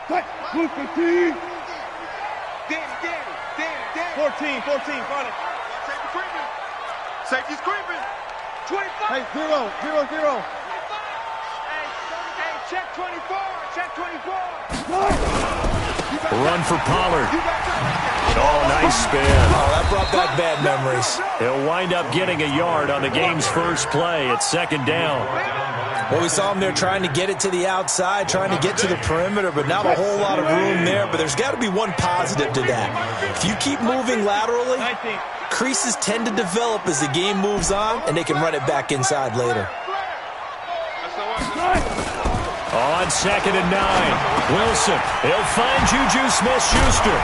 Blue 15. 14, front it. Safety's creeping. 25. Hey, 0. Hey, check 24. Check 24. Run for Pollard. Oh, nice spin. Oh, that brought back bad memories. He'll wind up getting a yard on the game's first play. It's second down. Well, we saw him there trying to get it to the outside, trying to get to the perimeter, but not a whole lot of room there. But there's got to be one positive to that. If you keep moving laterally, creases tend to develop as the game moves on, and they can run it back inside later. On 2nd and 9, Wilson. He'll find Juju Smith-Schuster.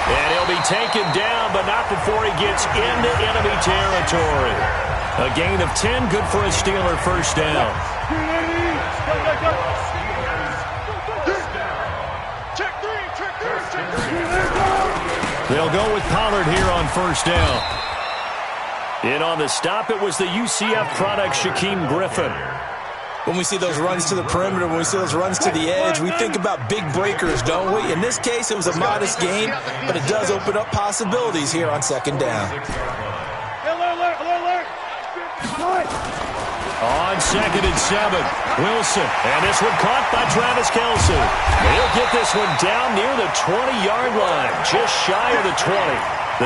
And he'll be taken down, but not before he gets into enemy territory. A gain of 10, good for a Steeler first down. They'll go with Pollard here on first down. In on the stop, it was the UCF product, Shaquem Griffin. When we see those runs to the perimeter, when we see those runs to the edge, we think about big breakers, don't we? In this case, it was a modest gain, but it does open up possibilities here on second down. On 2nd and 7, Wilson. And this one caught by Travis Kelce. He'll get this one down near the 20-yard line, just shy of the 20.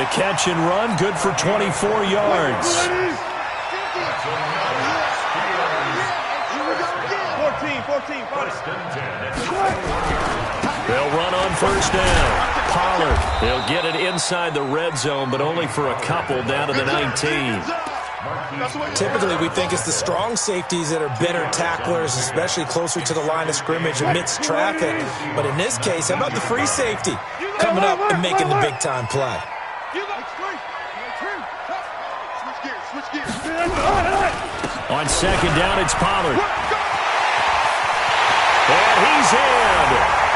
The catch and run, good for 24 yards. 14, They'll run on first down. Pollard, he'll get it inside the red zone, but only for a couple down to the 19. Typically, we think it's the strong safeties that are better tacklers, especially closer to the line of scrimmage amidst traffic. But in this case, how about the free safety coming up and making the big-time play? On second down, it's Pollard. And he's in.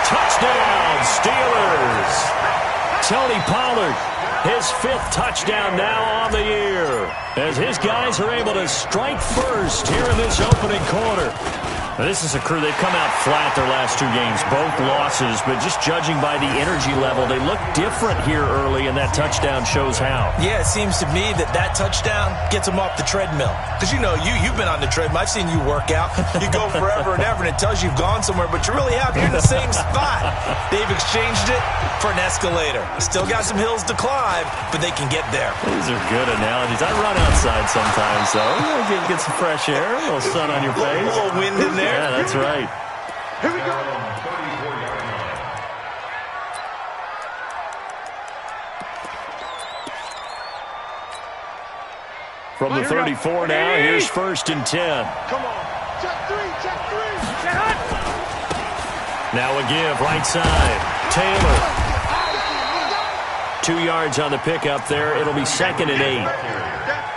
Touchdown, Steelers. Tony Pollard, his 5th touchdown now on the year, as his guys are able to strike first here in this opening quarter. Now, this is a crew, they've come out flat their last 2 games, both losses, but just judging by the energy level, they look different here early, and that touchdown shows how. Yeah, it seems to me that touchdown gets them off the treadmill. Because, you know, you've been on the treadmill. I've seen you work out. You go forever and ever, and it tells you you've gone somewhere, but you really have. You're in the same spot. They've exchanged it for an escalator. Still got some hills to climb, but they can get there. These are good analogies. I run outside sometimes, though. You know, get some fresh air, a little sun on your face. A little wind in there. Yeah, that's right. Here we go. From the 34 now, here's 1st and 10. Come on. Check 3. Now a give, right side. Taylor. 2 yards on the pickup there. It'll be 2nd and 8.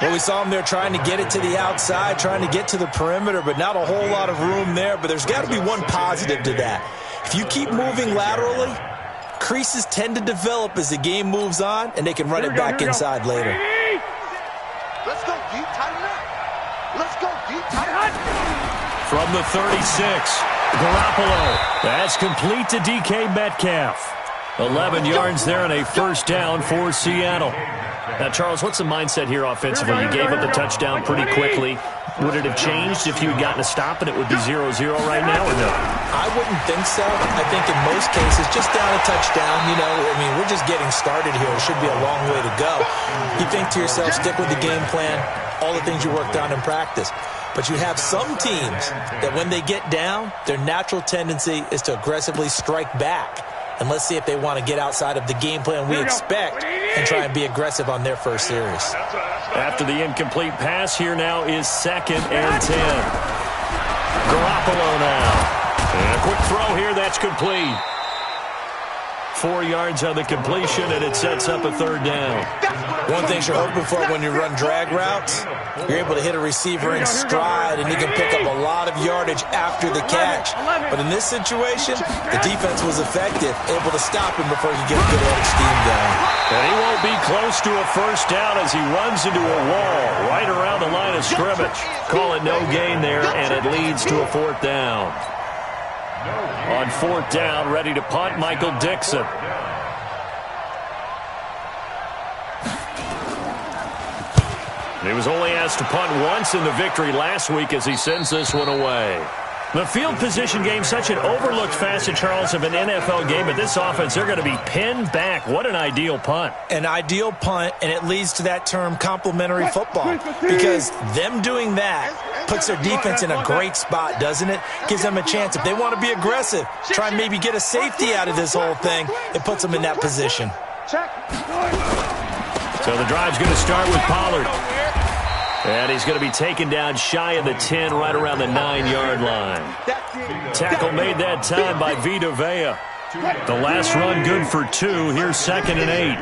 Well, we saw him there trying to get it to the outside, trying to get to the perimeter, but not a whole lot of room there. But there's got to be one positive to that. If you keep moving laterally, creases tend to develop as the game moves on, and they can run it back inside later. Let's go deep, tighten up. Let's go deep, tighten up. From the 36, Garoppolo. That's complete to DK Metcalf. 11 yards there and a first down for Seattle. Now, Charles, what's the mindset here offensively? You gave up the touchdown pretty quickly. Would it have changed if you had gotten a stop and it would be 0-0 right now, or no? I wouldn't think so. I think in most cases, just down a touchdown, you know, I mean, we're just getting started here. It should be a long way to go. You think to yourself, stick with the game plan, all the things you worked on in practice. But you have some teams that when they get down, their natural tendency is to aggressively strike back. And let's see if they want to get outside of the game plan we expect and try and be aggressive on their first series. After the incomplete pass, here now is 2nd and 10. Garoppolo now. And a quick throw here, that's complete. 4 yards on the completion, and it sets up a 3rd down. One thing you're hoping for when you run drag routes, you're able to hit a receiver in stride, and you can pick up a lot of yardage after the catch. But in this situation, the defense was effective, able to stop him before he could get a good head of steam going. And he won't be close to a first down as he runs into a wall right around the line of scrimmage. Call it no gain there, and it leads to a 4th down. On 4th down, ready to punt, Michael Dixon. He was only asked to punt once in the victory last week as he sends this one away. The field position game, such an overlooked facet, Charles, of an NFL game, but this offense, they're going to be pinned back. What an ideal punt. An ideal punt, and it leads to that term complementary football, because them doing that puts their defense in a great spot, doesn't it? Gives them a chance. If they want to be aggressive, try and maybe get a safety out of this whole thing, it puts them in that position. So the drive's going to start with Pollard. And he's going to be taken down shy of the 10, right around the 9-yard line. Tackle made that time by Vita Vea. The last run good for 2. Here's 2nd and 8.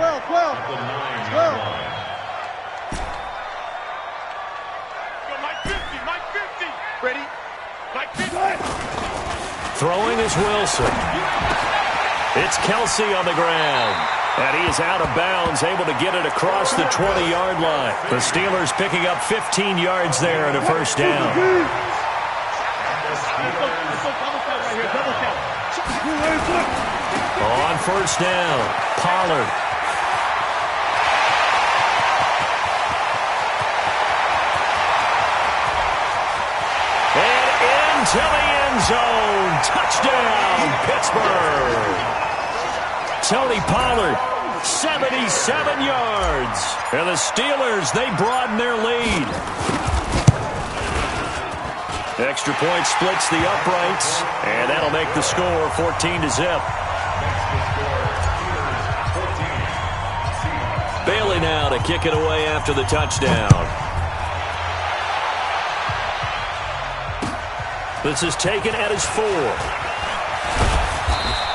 Throwing is Wilson. It's Kelsey on the ground. And he is out of bounds, able to get it across the 20-yard line. The Steelers picking up 15 yards there and a first down. On 1st down, Pollard. And into the end zone. Touchdown, Pittsburgh. Tony Pollard, 77 yards. And the Steelers, they broaden their lead. Extra point splits the uprights, and that'll make the score 14-0. Bailey now to kick it away after the touchdown. This is taken at his 4.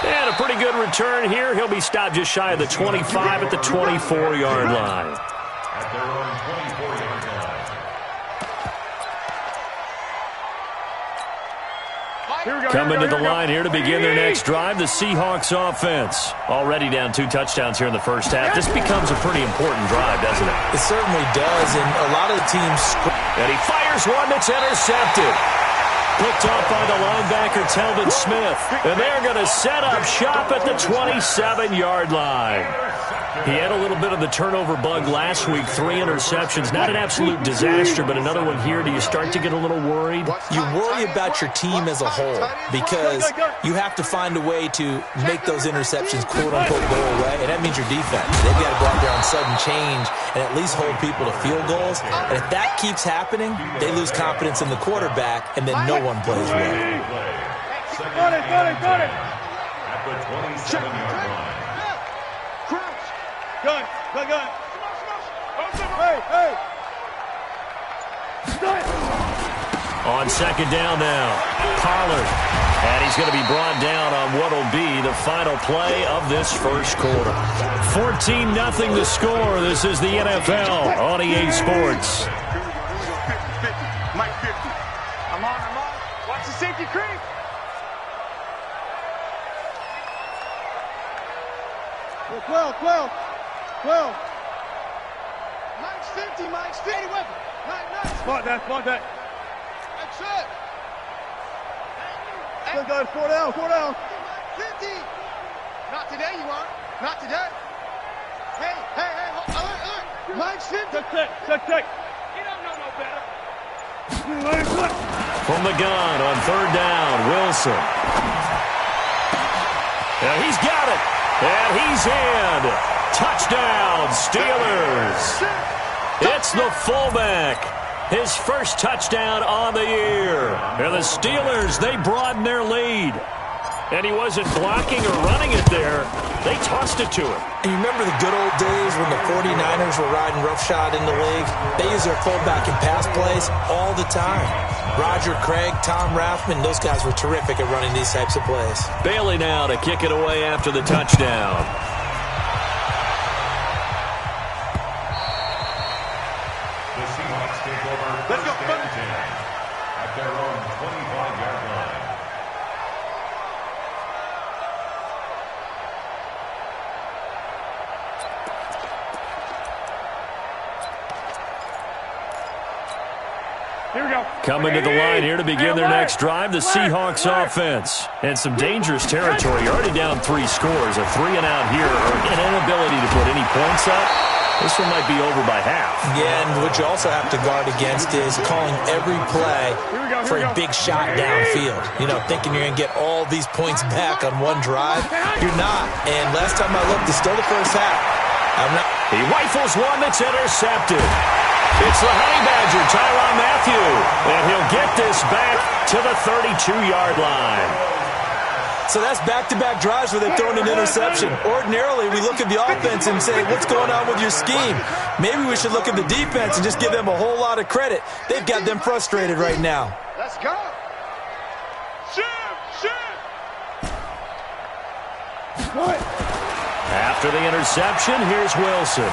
And a pretty good return here. He'll be stopped just shy of the 25 at the 24-yard line. Coming to the line here to begin their next drive, the Seahawks offense. Already down 2 touchdowns here in the first half. This becomes a pretty important drive, doesn't it? It certainly does, and a lot of the teams... And he fires one that's intercepted. Picked off by the linebacker, Telvin Smith. And they're going to set up shop at the 27-yard line. He had a little bit of the turnover bug last week, 3 interceptions. Not an absolute disaster, but another one here. Do you start to get a little worried? You worry about your team as a whole because you have to find a way to make those interceptions, quote-unquote, go away, and that means your defense. They've got to go out there on sudden change and at least hold people to field goals. And if that keeps happening, they lose confidence in the quarterback, and then no one plays well. Got it. At the 27-yard line. Gun. Hey. On 2nd down now, Pollard. And he's going to be brought down on what will be the final play of this first quarter. 14-0 the score. This is the NFL on EA Sports. Mike 50. I'm on. Watch the safety creep. Well. Mike's 50. Weapon. Nice. Spot that. That's it. Still got 4 down. 50. Not today, you are. Not today. Hey. Alert. Mike's 50. Check. You don't know no better. From the gun on 3rd down, Wilson. Now he's got it. And he's in. Touchdown, Steelers. It's the fullback. His first touchdown on the year. And the Steelers, they broaden their lead. And he wasn't blocking or running it there. They tossed it to him. And you remember the good old days when the 49ers were riding roughshod in the league? They used their fullback in pass plays all the time. Roger Craig, Tom Rathman, those guys were terrific at running these types of plays. Bailey now to kick it away after the touchdown. The Seahawks take over first and 10 at their own 25-yard line. Here we go. Coming to the line here to begin their next drive, the Seahawks offense. And some dangerous territory. You're already down 3 scores. A 3-and-out here, or an inability to put any points up. This one might be over by half. Yeah, and what you also have to guard against is calling every play for a big shot downfield. You know, thinking you're going to get all these points back on one drive. You're not. And last time I looked, it's still the first half. He rifles one that's intercepted. It's the Honey Badger, Tyrann Mathieu. And he'll get this back to the 32-yard line. So that's back-to-back drives where they've thrown an interception. Ordinarily, we look at the offense and say, what's going on with your scheme? Maybe we should look at the defense and just give them a whole lot of credit. They've got them frustrated right now. Let's go. Shoot. After the interception, here's Wilson.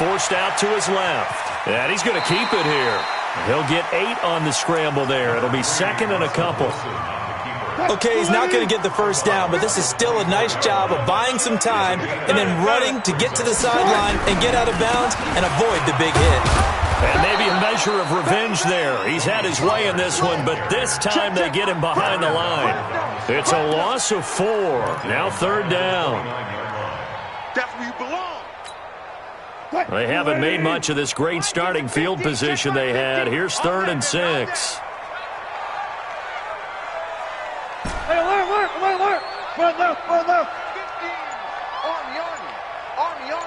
Forced out to his left. And he's going to keep it here. He'll get 8 on the scramble there. It'll be second and a couple. Okay, he's not going to get the first down, but this is still a nice job of buying some time and then running to get to the sideline and get out of bounds and avoid the big hit. And maybe a measure of revenge there. He's had his way in this one, but this time they get him behind the line. It's a loss of 4. Now 3rd down. That's where you belong. They haven't made much of this great starting field position they had. Here's 3rd and 6. Hey, alert. Run left. Army.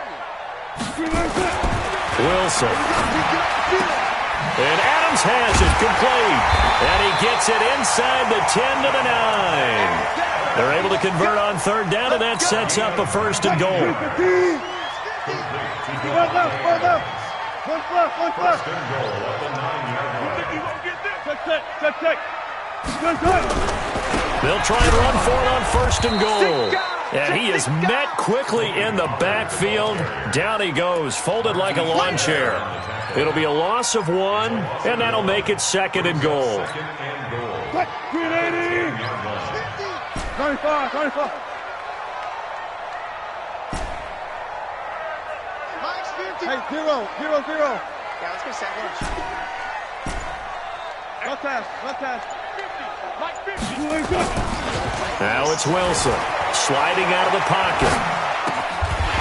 Wilson. And Adams has it complete. And he gets it inside the 10 to the 9. They're able to convert on 3rd down, and that sets up a 1st and goal. One left. First and goal at the 9-yard line. Check. They'll try and run for it on 1st and goal. And he is met quickly in the backfield. Down he goes, folded like a lawn chair. It'll be a loss of 1, and that'll make it 2nd and goal. 95. Hey, 0. Yeah, let's go set lunch. Left pass. Now it's Wilson, sliding out of the pocket.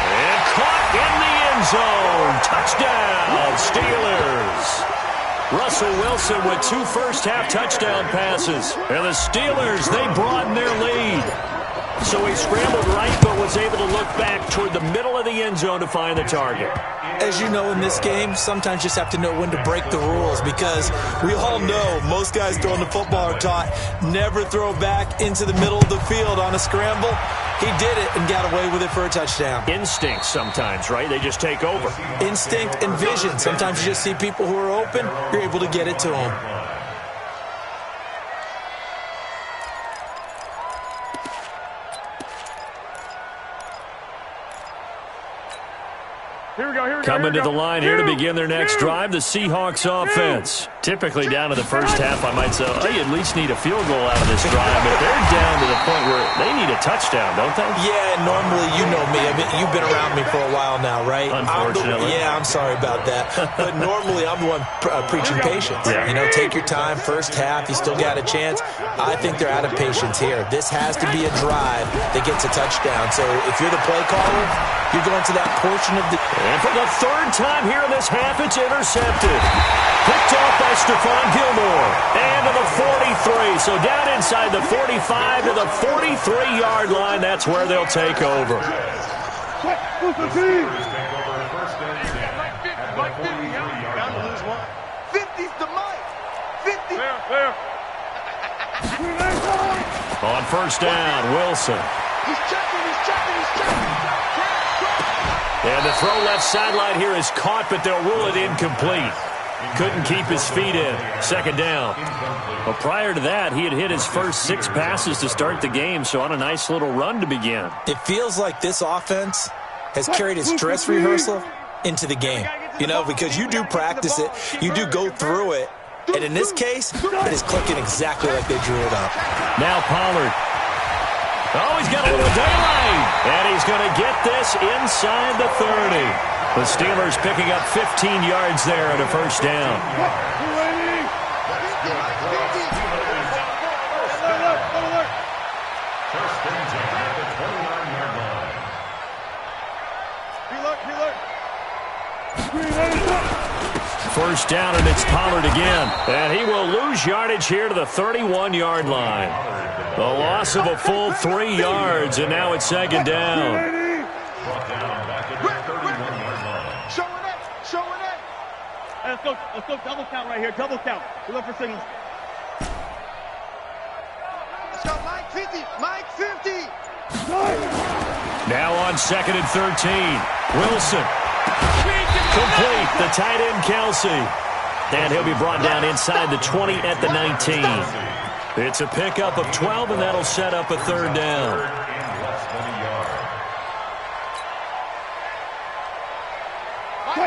And caught in the end zone. Touchdown, Steelers. Russell Wilson with 2 first-half touchdown passes. And the Steelers, they broaden their lead. So he scrambled right, but was able to look back toward the middle of the end zone to find the target. As you know, in this game, sometimes you just have to know when to break the rules, because we all know most guys throwing the football are taught never throw back into the middle of the field on a scramble. He did it and got away with it for a touchdown. Instinct sometimes, right? They just take over. Instinct and vision. Sometimes you just see people who are open, you're able to get it to them. Here we go. Coming to the line here to begin their next drive, the Seahawks offense. Typically down to the first half, I might say, you at least need a field goal out of this drive, but they're down to the point where they need a touchdown, don't they? Yeah, normally, you know me. You've been around me for a while now, right? Unfortunately. I'm sorry about that. But normally, I'm the one preaching patience. Yeah. You know, take your time. First half, you still got a chance. I think they're out of patience here. This has to be a drive that gets a touchdown. So if you're the play caller, you're going to that portion of the... And for the 3rd time here in this half, it's intercepted. Picked off by Stephon Gilmore. And to the 43. So down inside the 45 to the 43-yard line. That's where they'll take over. First and 10 at the 43-yard line. 50's the mic. 50. There. On 1st down, Wilson. He's checking. And the throw left sideline here is caught, but they'll rule it incomplete. Couldn't keep his feet in. 2nd down. Well, prior to that, he had hit his first 6 passes to start the game, so on a nice little run to begin. It feels like this offense has carried its dress rehearsal into the game. You know, because you do practice it, you do go through it, and in this case, it is clicking exactly like they drew it up. Now Pollard. Oh, he's got a little daylight. And he's going to get this inside the 30. The Steelers picking up 15 yards there at a 1st down. First and 10 at the 29-yard line. First down, and it's Pollard again. And he will lose yardage here to the 31-yard line. The loss of a full 3 yards, and now it's second down. Brought down back at the 31-yard line. Showing it. Hey, let's go double count right here. Double count. We look for signals. Let's go, Mike 50. Mike 50. Now on second and 13. Wilson. Complete. The tight end, Kelsey. And he'll be brought down inside the 20 at the 19. It's a pickup of 12, and that'll set up a third down.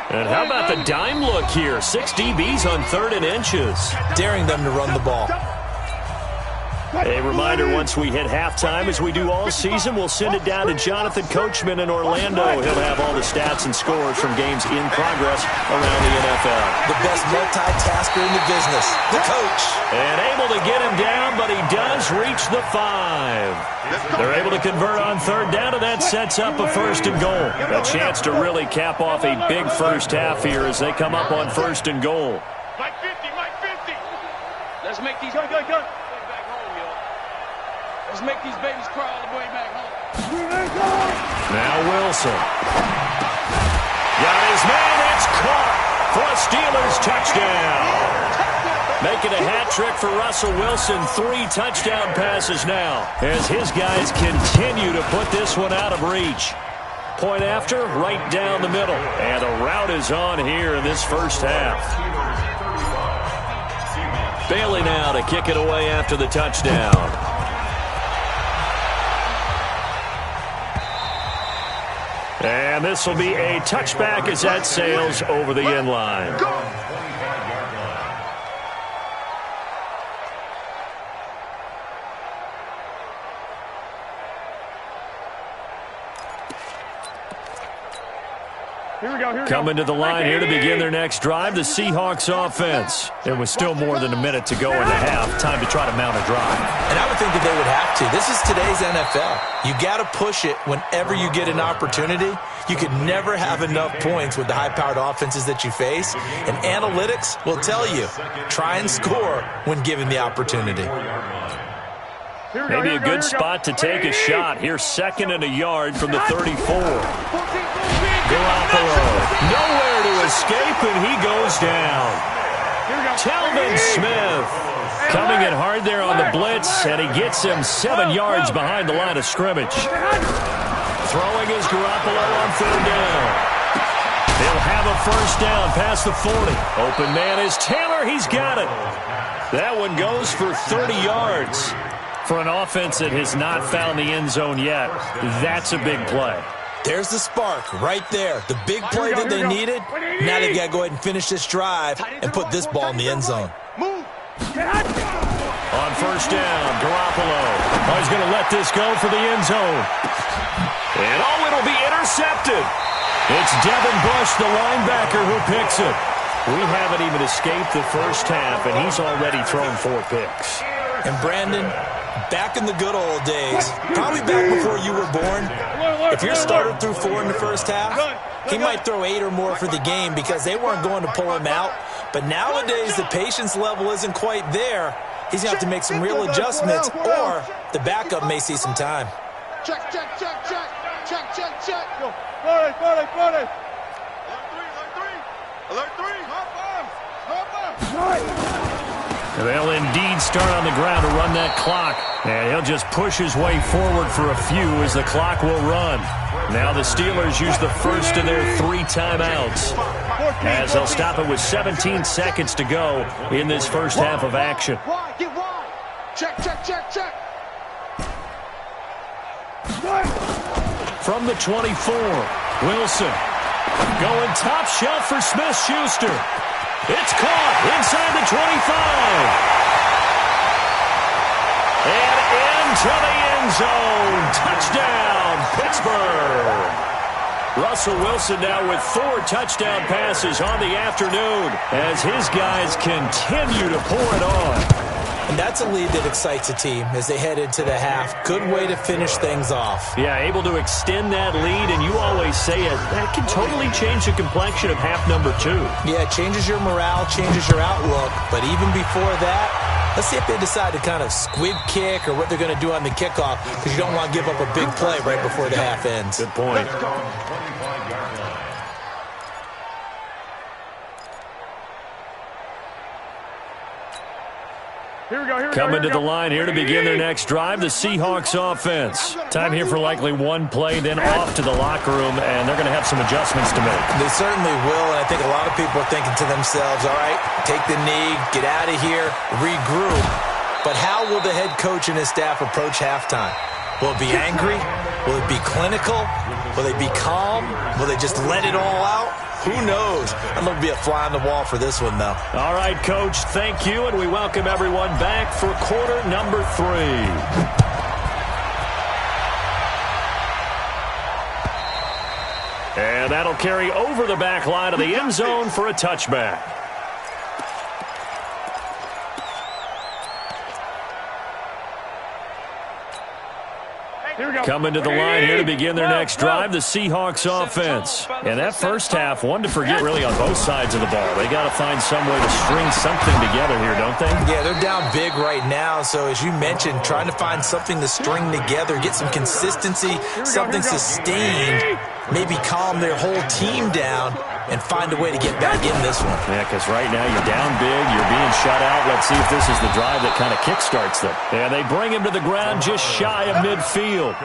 And how about the dime look here? 6 DBs on 3rd and inches. Daring them to run the ball. A reminder, once we hit halftime, as we do all season, we'll send it down to Jonathan Coachman in Orlando. He'll have all the stats and scores from games in progress around the NFL. The best multitasker in the business, the coach. And able to get him down, but he does reach the 5. They're able to convert on third down, and that sets up a first and goal. A chance to really cap off a big first half here as they come up on first and goal. Mike 50. Let's make these... Go. Let's make these babies cry all the way back home. Now Wilson. Got his man. It's caught for a Steelers touchdown. Making a hat trick for Russell Wilson. 3 touchdown passes now as his guys continue to put this one out of reach. Point after, right down the middle. And a route is on here in this first half. Bailey now to kick it away after the touchdown. And this will be a touchback as that sails over the end line. Here we go. Coming to the line here to begin their next drive, the Seahawks offense. There was still more than a minute to go in the half. Time to try to mount a drive. And I would think that they would have to. This is today's NFL. You got to push it whenever you get an opportunity. You could never have enough points with the high-powered offenses that you face. And analytics will tell you, try and score when given the opportunity. Maybe a good spot to take a shot. Here's second and a yard from the 34. Garoppolo, nowhere to escape, and he goes down. Telvin Smith coming in hard there on the blitz, and he gets him 7 yards behind the line of scrimmage. Throwing is Garoppolo on third down. He'll have a first down past the 40. Open man is Taylor. He's got it. That one goes for 30 yards. For an offense that has not found the end zone yet, that's a big play. There's the spark right there. The big play that they needed. Now they've got to go ahead and finish this drive and put this ball in the end zone. On first down, Garoppolo. Oh, he's going to let this go for the end zone. And it'll be intercepted. It's Devin Bush, the linebacker, who picks it. We haven't even escaped the first half, and he's already thrown 4 picks. And Brandon, back in the good old days, probably back before you were born, if your starter threw 4 in the first half, he might throw 8 or more for the game because they weren't going to pull him out. But nowadays, the patience level isn't quite there. He's going to have to make some real adjustments, or the backup may see some time. Check. Go. Alert 3. They'll indeed start on the ground to run that clock. And he'll just push his way forward for a few as the clock will run. Now the Steelers use the first of their 3 timeouts, as they'll stop it with 17 seconds to go in this first half of action. Get wide. Check. From the 24, Wilson going top shelf for Smith-Schuster. It's caught inside the 25. And into the end zone. Touchdown, Pittsburgh. Russell Wilson now with 4 touchdown passes on the afternoon as his guys continue to pour it on. And that's a lead that excites a team as they head into the half. Good way to finish things off. Yeah, able to extend that lead, and you always say it, that can totally change the complexion of half number 2. Yeah, it changes your morale, changes your outlook. But even before that, let's see if they decide to kind of squib kick or what they're going to do on the kickoff, because you don't want to give up a big play right before the half ends. Good point. Coming to the line here to begin their next drive, the Seahawks offense. Time here for likely one play, then off to the locker room, and they're going to have some adjustments to make. They certainly will, and I think a lot of people are thinking to themselves, all right, take the knee, get out of here, regroup. But how will the head coach and his staff approach halftime? Will it be angry? Will it be clinical? Will they be calm? Will they just let it all out? Who knows? I'm going to be a fly on the wall for this one, though. All right, Coach, thank you, and we welcome everyone back for quarter number 3. And that'll carry over the back line of the end zone for a touchback. Coming to the line here to begin their next drive, the Seahawks offense. And that first half, one to forget really on both sides of the ball. They got to find some way to string something together here, don't they? Yeah, they're down big right now. So as you mentioned, trying to find something to string together, get some consistency, something sustained, maybe calm their whole team down and find a way to get back in this one. Yeah, because right now you're down big, you're being shut out. Let's see if this is the drive that kind of kickstarts them. And they bring him to the ground just shy of midfield.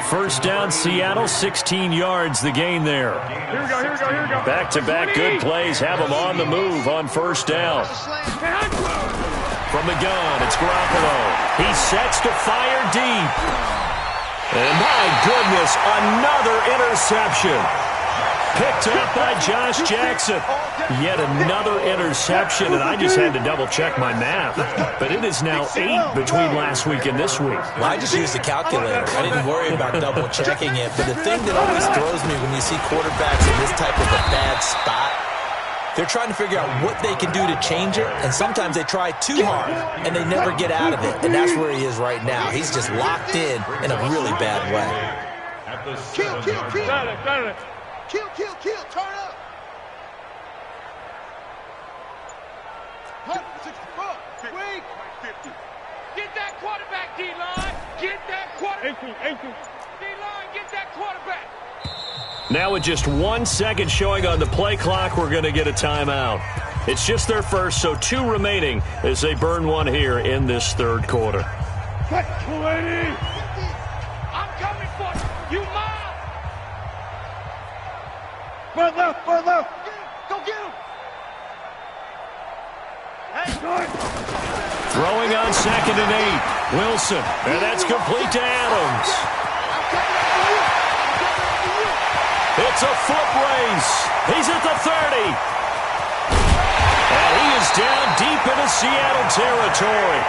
First down, Seattle, 16 yards the gain there. Here we go. Back-to-back good plays have them on the move on first down. From the gun, it's Garoppolo. He sets to fire deep. And my goodness, another interception. Picked up by Josh Jackson. Yet another interception, and I just had to double-check my math. But it is now 8 between last week and this week. Well, I just used a calculator. I didn't worry about double-checking it. But the thing that always throws me when you see quarterbacks in this type of a bad spot, they're trying to figure out what they can do to change it, and sometimes they try too hard, and they never get out of it. And that's where he is right now. He's just locked in a really bad way. Kill, turn up. 164, wait. 50. Get that quarterback, D-line. Get that quarterback. 18. D-line, get that quarterback. Now with just 1 second showing on the play clock, we're going to get a timeout. It's just their first, so 2 remaining as they burn one here in this third quarter. Cut, 280. I'm coming for you. You mine. Far left. Go get him. Hey, throwing on 2nd and 8. Wilson, and that's complete to Adams. It's a foot race. He's at the 30. And he is down deep into Seattle territory.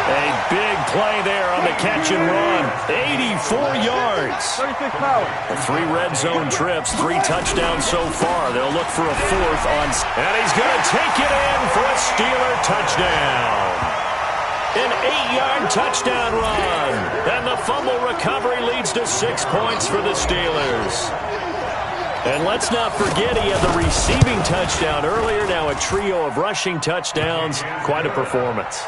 A big play there on the catch and run. 84 yards. 36 power. 3 red zone trips, 3 touchdowns so far. They'll look for a 4th on. And he's going to take it in for a Steeler touchdown. An 8-yard touchdown run. And the fumble recovery leads to 6 points for the Steelers. And let's not forget he had the receiving touchdown earlier. Now a trio of rushing touchdowns. Quite a performance.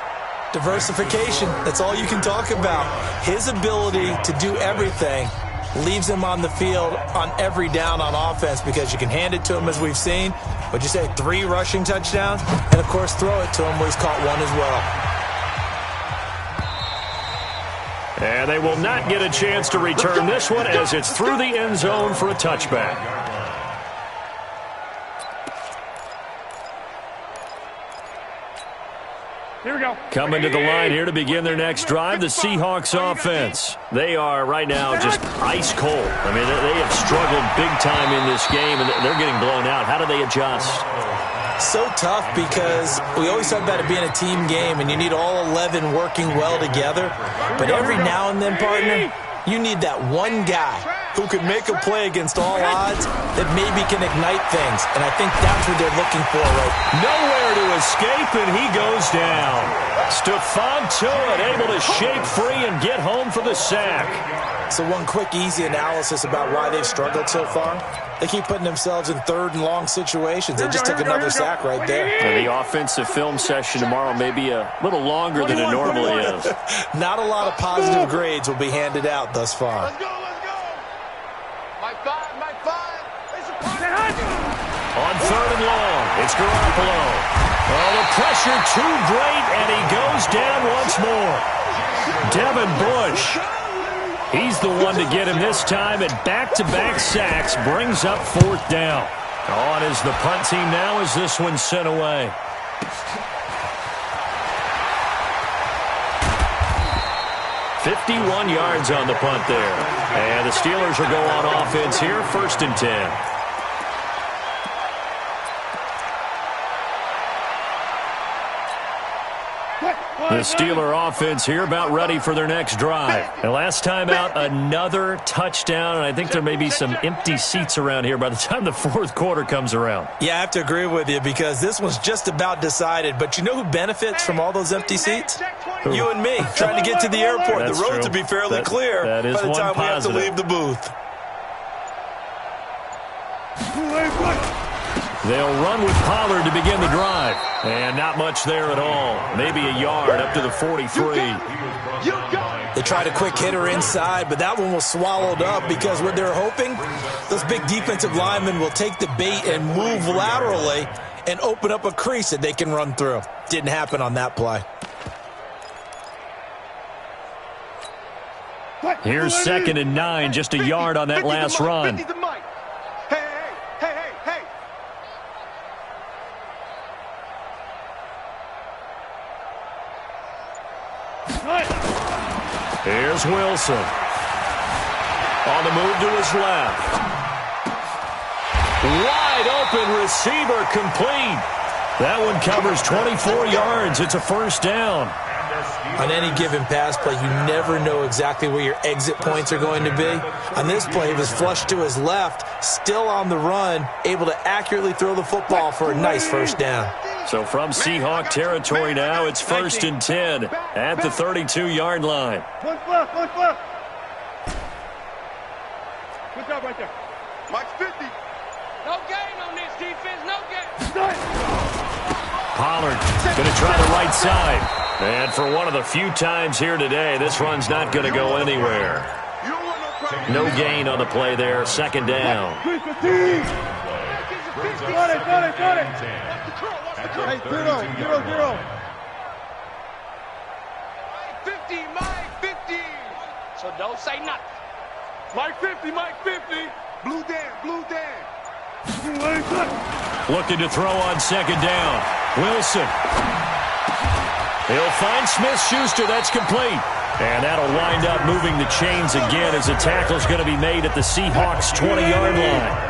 Diversification, that's all you can talk about. His ability to do everything leaves him on the field on every down on offense because you can hand it to him as we've seen. But you say 3 rushing touchdowns, and of course throw it to him where he's caught 1 as well. And they will not get a chance to return this one as it's through the end zone for a touchback. Here we go. Coming to the line here to begin their next drive, the Seahawks offense. They are right now just ice cold. I mean, they have struggled big time in this game, and they're getting blown out. How do they adjust? So tough because we always talk about it being a team game, and you need all 11 working well together. But every now and then, partner, you need that one guy who can make a play against all odds that maybe can ignite things. And I think that's what they're looking for right now. Nowhere to escape, and he goes down. Stephon Tuitt able to shake free and get home for the sack. So one quick, easy analysis about why they've struggled so far. They keep putting themselves in third and long situations. They just took another sack right there. And the offensive film session tomorrow may be a little longer than it normally is. Not a lot of positive grades will be handed out thus far. Let's go, let's go. Mike 5, Mike 5. On third and long, it's Garoppolo. Oh, the pressure too great, and he goes down once more. Devin Bush. He's the one to get him this time, and back-to-back sacks brings up fourth down. On is the punt team now as this one's sent away. "51 yards on the punt there. And the Steelers will go on offense here, 1st and 10. The Steeler offense here about ready for their next drive. And last time out, another touchdown, and I think there may be some empty seats around here by the time the fourth quarter comes around. Yeah, I have to agree with you because this one's just about decided. But you know who benefits from all those empty seats? You and me, trying to get to the airport. That's the roads true. will be fairly clear that is by the one time positive. we have to leave the booth. They'll run with Pollard to begin the drive. And not much there at all. Maybe a yard up to the 43. They tried a quick hitter inside, but that one was swallowed up because what they're hoping, those big defensive linemen will take the bait and move laterally and open up a crease that they can run through. Didn't happen on that play. Here's 2nd and 9, just a yard on that last run. Here's Wilson. On the move to his left. Wide open receiver complete. That one covers 24 yards. It's a 1st down. On any given pass play, you never know exactly where your exit points are going to be. On this play, he was flushed to his left, still on the run, able to accurately throw the football for a nice 1st down. So from Seahawk territory now, it's 1st and 10 at the 32-yard line. One flip, one flip. Good job right there. Mike 50. No gain on this defense, no gain. Pollard going to try the right side. And for one of the few times here today, this run's not going to go anywhere. No gain on the play there, 2nd down. Got it. Hey, 0-0. Mike 50. So don't say nothing. Mike 50. Blue Dan. Looking to throw on 2nd down. Wilson. He'll find Smith-Schuster. That's complete. And that'll wind up moving the chains again as the tackle's going to be made at the Seahawks' 20-yard line.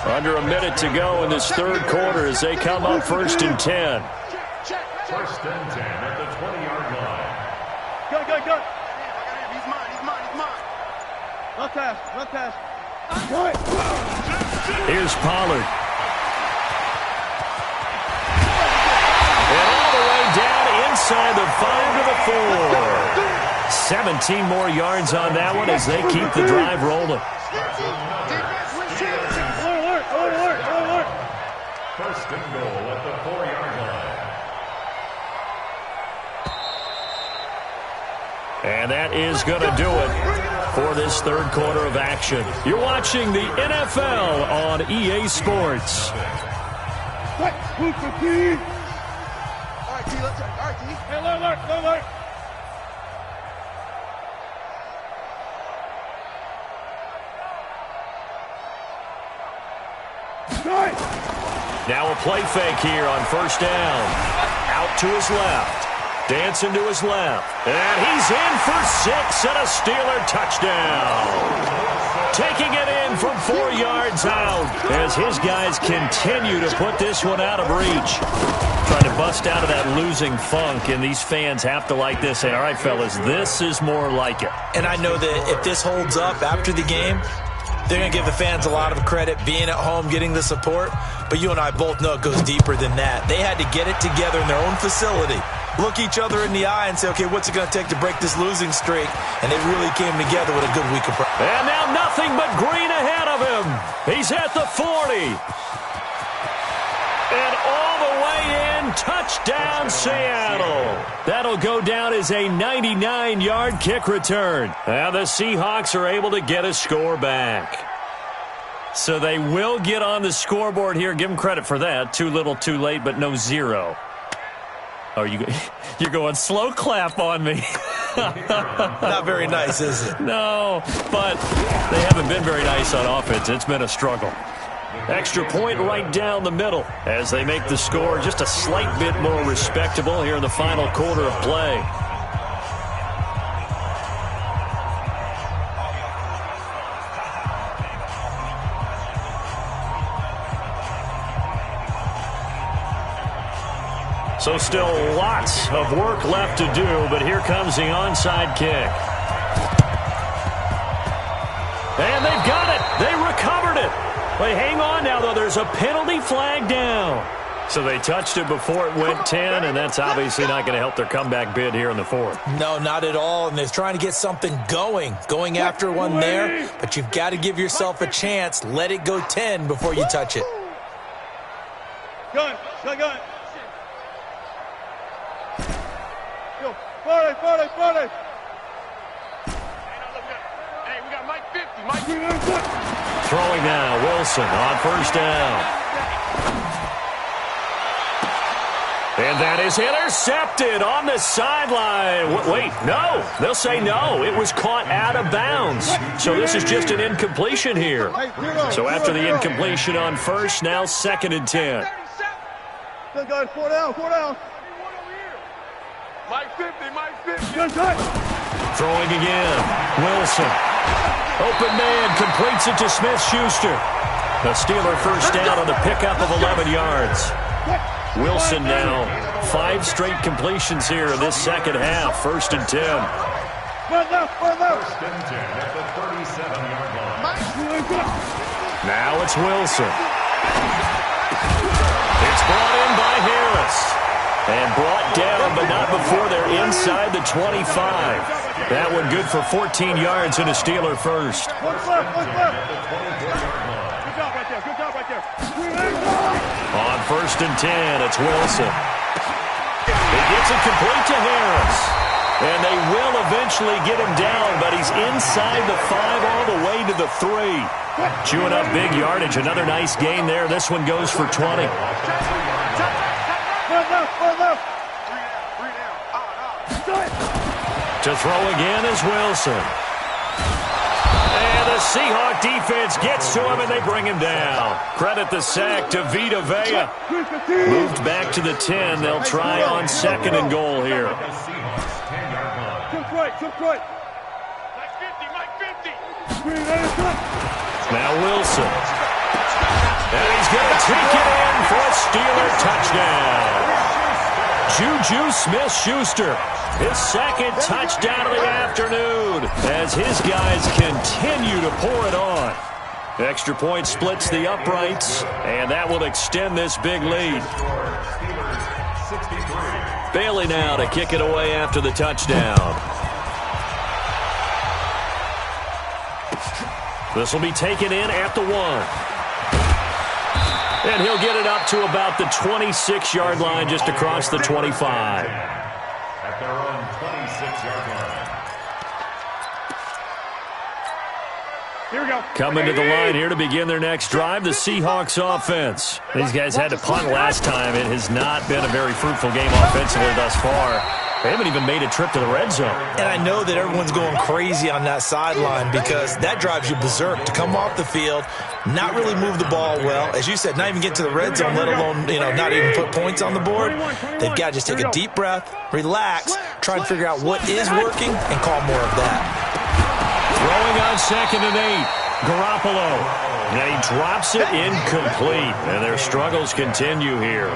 Under a minute to go in this third quarter as they come up 1st and 10. 1st and 10 at the 20-yard line. Go. He's mine. Run pass. Here's Pollard. And all the way down inside the 5 to the 4. 17 more yards on that one as they keep the drive rolling. 1st and goal at the 4-yard line. And that is going to do it for this third quarter of action. You're watching the NFL on EA Sports. All right, T, let's go. All right, T. Hey, alert. Now a play fake here on 1st down. Out to his left. Dancing to his left. And he's in for 6 and a Steeler touchdown. Taking it in from 4 yards out as his guys continue to put this one out of reach. Trying to bust out of that losing funk, and these fans have to like this. Saying, all right, fellas, this is more like it. And I know that if this holds up after the game, they're going to give the fans a lot of credit being at home, getting the support. But you and I both know it goes deeper than that. They had to get it together in their own facility, look each other in the eye and say, okay, what's it going to take to break this losing streak? And they really came together with a good week of practice. And now nothing but green ahead of him. He's at the 40. And all the way in, touchdown Seattle. That'll go down as a 99-yard kick return. Now the Seahawks are able to get a score back. So they will get on the scoreboard here. Give them credit for that. Too little, too late, but no 0. Oh, you're going slow clap on me. Not very nice, is it? No, but they haven't been very nice on offense. It's been a struggle. Extra point right down the middle as they make the score just a slight bit more respectable here in the final quarter of play. So still lots of work left to do, but here comes the onside kick. And they've got it. They recovered it. Wait, hang on now, though. There's a penalty flag down. So they touched it before it went 10, and that's obviously not going to help their comeback bid here in the 4th. No, not at all, and they're trying to get something going after one there, but you've got to give yourself a chance. Let it go 10 before you touch it. Gun. Yo, 40. Hey, we got Mike 50. Mike 50. Throwing now, Wilson on first down. And that is intercepted on the sideline. Wait, no. They'll say no. It was caught out of bounds. So this is just an incompletion here. So after the incompletion on first, now 2nd and 10. Still got 4 down. Mike 50. Throwing again, Wilson. Open man completes it to Smith-Schuster. The Steeler first down on the pickup of 11 yards. Wilson now 5 straight completions here in this second half. 1st and 10. First and 10 at the 37-yard line. Now it's Wilson. It's brought in by Harris. And brought down, but not before they're inside the 25. That one good for 14 yards and a Steeler first. Good job right there. On 1st and 10, it's Wilson. He gets it complete to Harris. And they will eventually get him down, but he's inside the 5 all the way to the 3. Chewing up big yardage. Another nice gain there. This one goes for 20. To throw again is Wilson. And the Seahawk defense gets to him, and they bring him down. Credit the sack to Vita Vea. Moved back to the 10. They'll try on 2nd and goal here. Now Wilson. And he's going to take it in for a Steeler touchdown. Juju Smith-Schuster, his 2nd touchdown of the afternoon as his guys continue to pour it on. Extra point splits the uprights, and that will extend this big lead. Bailey now to kick it away after the touchdown. This will be taken in at the 1. And he'll get it up to about the 26-yard line, just across the 25. At their own 26-yard line. Here we go. Coming to the line here to begin their next drive, the Seahawks offense. These guys had to punt last time. It has not been a very fruitful game offensively thus far. They haven't even made a trip to the red zone. And I know that everyone's going crazy on that sideline because that drives you berserk to come off the field, not really move the ball well. As you said, not even get to the red zone, let alone, not even put points on the board. They've got to just take a deep breath, relax, try and figure out what is working, and call more of that. Throwing on 2nd and 8. Garoppolo. And he drops it incomplete. And their struggles continue here.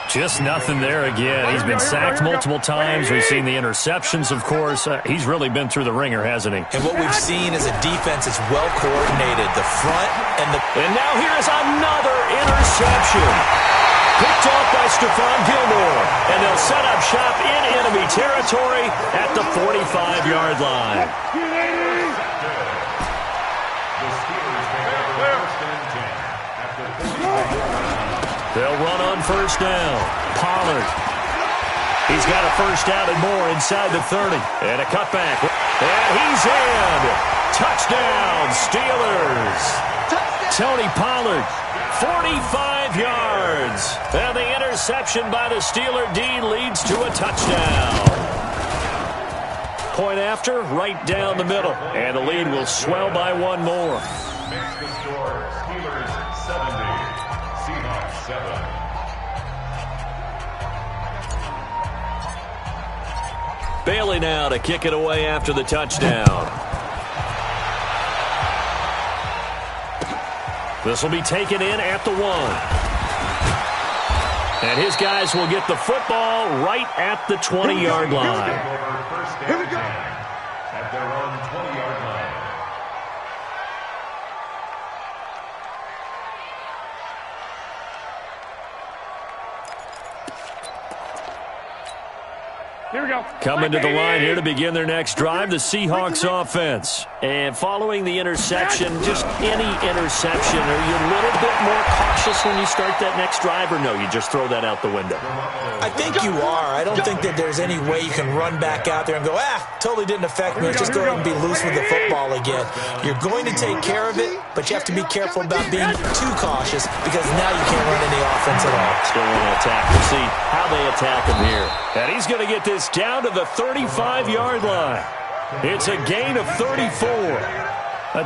Just nothing there again. He's been sacked multiple times. We've seen the interceptions, of course. He's really been through the ringer, hasn't he? And what we've seen is a defense that's well coordinated. The front and the... And now here's another interception. Picked off by Stephon Gilmore. And they'll set up shop in enemy territory at the 45-yard line. They'll run on 1st down. Pollard. He's got a 1st down and more inside the 30. And a cutback. And he's in. Touchdown, Steelers. Tony Pollard, 45 yards. And the interception by the Steeler D leads to a touchdown. Point after, right down the middle. And the lead will swell by one more. Makes the score Steelers 70. Seahawks 7. Bailey now to kick it away after the touchdown. This will be taken in at the 1. And his guys will get the football right at the 20-yard line. Here we go. At their own 20-yard line. Here we go. Coming to the line here to begin their next drive, the Seahawks offense. And following the interception, just any interception, are you a little bit more cautious when you start that next drive, or no, you just throw that out the window? I think you are. I don't think that there's any way you can run back out there and go, totally didn't affect me. Let's just go ahead and be loose with the football again. You're going to take care of it, but you have to be careful about being too cautious because now you can't run any offense at all. Still want to attack. We'll see how they attack him here. And he's going to get this down to the 35-yard line. It's a gain of 34.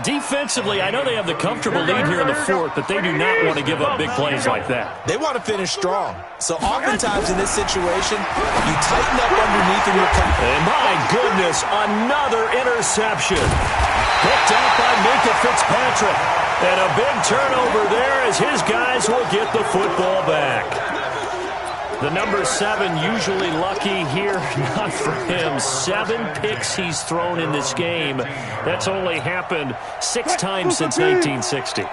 Defensively, I know they have the comfortable lead here in the 4th, but they do not want to give up big plays like that. They want to finish strong. So oftentimes in this situation, you tighten up underneath in your cover. And my goodness, another interception. Picked up by Minkah Fitzpatrick. And a big turnover there as his guys will get the football back. The number 7 usually lucky here, not for him. 7 picks he's thrown in this game. That's only happened 6 times since 1960.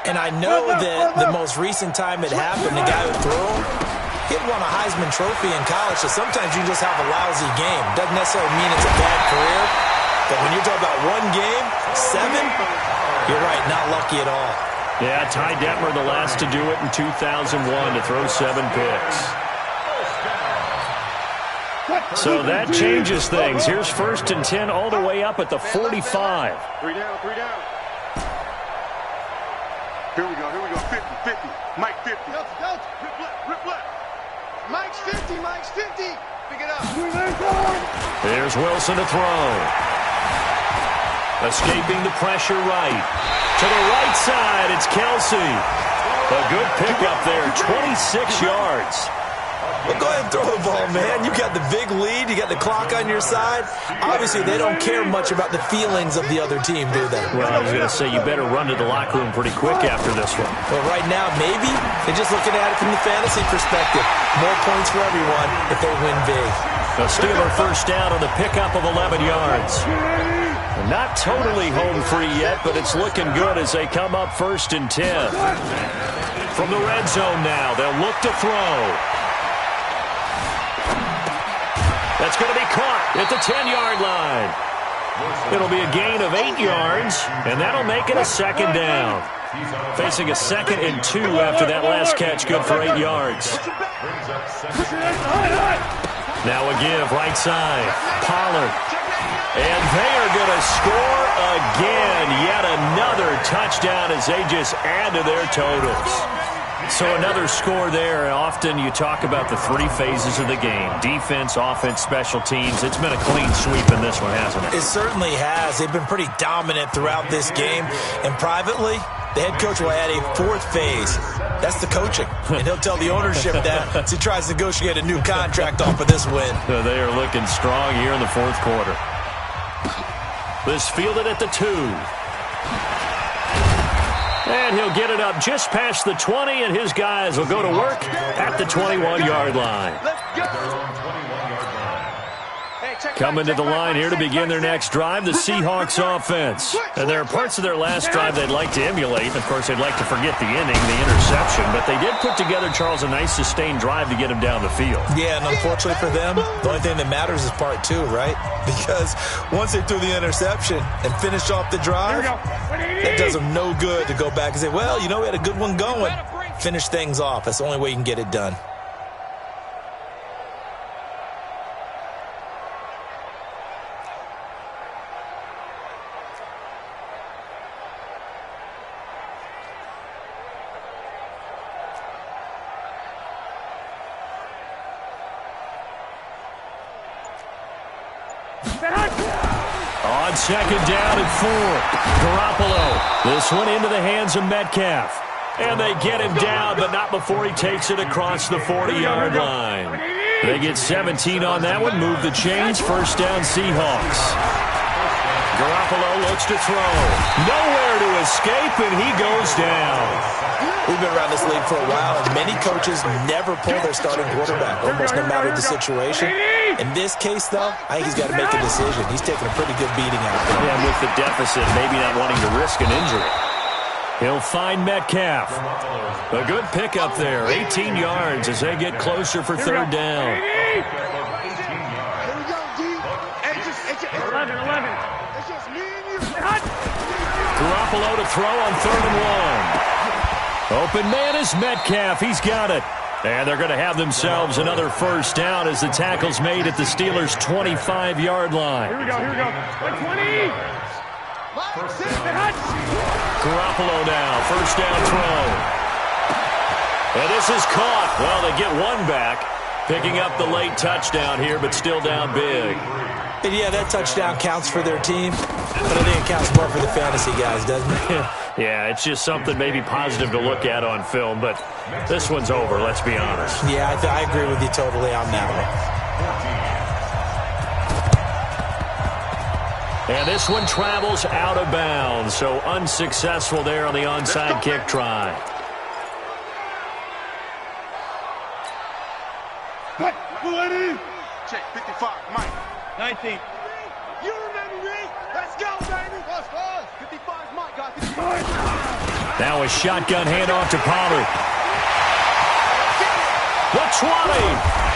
And I know that the most recent time it happened, the guy who threw him, he won a Heisman Trophy in college, so sometimes you just have a lousy game. Doesn't necessarily mean it's a bad career, but when you're talking about one game, 7, you're right, not lucky at all. Yeah, Ty Detmer the last to do it in 2001 to throw 7 picks. So that changes things. Here's 1st and 10 all the way up at the 45. 3 down, 3 down. Here we go, 50, 50. Mike 50. Rip left. Mike's 50, Mike's 50. Pick it up. There's Wilson to throw. Escaping the pressure right. To the right side, it's Kelsey. A good pickup there, 26 yards. Well, go ahead and throw the ball, man. You got the big lead. You got the clock on your side. Obviously, they don't care much about the feelings of the other team, do they? Well, I was going to say, you better run to the locker room pretty quick after this one. Well, right now, maybe they're just looking at it from the fantasy perspective. More points for everyone if they win big. A Steeler 1st down on the pickup of 11 yards. Not totally home free yet, but it's looking good as they come up 1st and 10. From the red zone now, they'll look to throw. That's going to be caught at the 10-yard line. It'll be a gain of 8 yards, and that'll make it a 2nd down. Facing a 2nd and 2 after that last catch, good for 8 yards. Now a give, right side, Pollard. And they are going to score again. Yet another touchdown as they just add to their totals. So another score there. Often you talk about the three phases of the game: defense, offense, special teams. It's been a clean sweep in this one, hasn't it? It certainly has. They've been pretty dominant throughout this game. And privately, the head coach will add a fourth phase. That's the coaching. And he'll tell the ownership that as he tries to negotiate a new contract off of this win. They are looking strong here in the fourth quarter. This fielded at the 2. And he'll get it up just past the 20, and his guys will go to work at the 21-yard line. Coming to the line here to begin their next drive, the Seahawks offense. And there are parts of their last drive they'd like to emulate. Of course, they'd like to forget the inning, the interception. But they did put together, Charles, a nice sustained drive to get him down the field. Yeah, and unfortunately for them, the only thing that matters is part 2, right? Because once they threw the interception and finished off the drive, it does them no good to go back and say, well, you know, we had a good one going. Finish things off. That's the only way you can get it done. On second down and 4, Garoppolo. This one into the hands of Metcalf. And they get him down, but not before he takes it across the 40-yard line. They get 17 on that one, move the chains, first down Seahawks. Garoppolo looks to throw. Nowhere to escape, and he goes down. We've been around this league for a while, and many coaches never pull their starting quarterback, almost no matter the situation. In this case, though, I think he's got to make a decision. He's taking a pretty good beating out there. And with the deficit, maybe not wanting to risk an injury. He'll find Metcalf. A good pickup there, 18 yards as they get closer for third down. 11. Garoppolo to throw on 3rd and 1. Open man is Metcalf. He's got it. And they're going to have themselves another first down as the tackle's made at the Steelers' 25-yard line. Here we go. 20. Garoppolo now, first down throw. And this is caught. Well, they get one back, picking up the late touchdown here, but still down big. And yeah, that touchdown counts for their team, but I think it counts more for the fantasy guys, doesn't it? Yeah, it's just something maybe positive to look at on film, but this one's over, let's be honest. Yeah, I agree with you totally on that one. And this one travels out of bounds, so unsuccessful there on the onside kick try. Check 55, Mike. 19. You remember me? Let's go, baby. 55's Mike, guys. 55. Now a shotgun handoff to Pollard. The 20.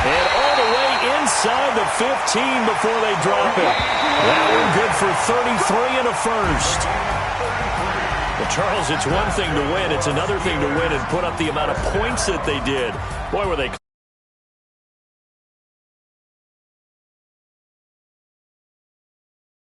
And all the way inside the 15 before they drop it. That one good for 33 and a first. Well, Charles, it's one thing to win. It's another thing to win and put up the amount of points that they did. Boy, were they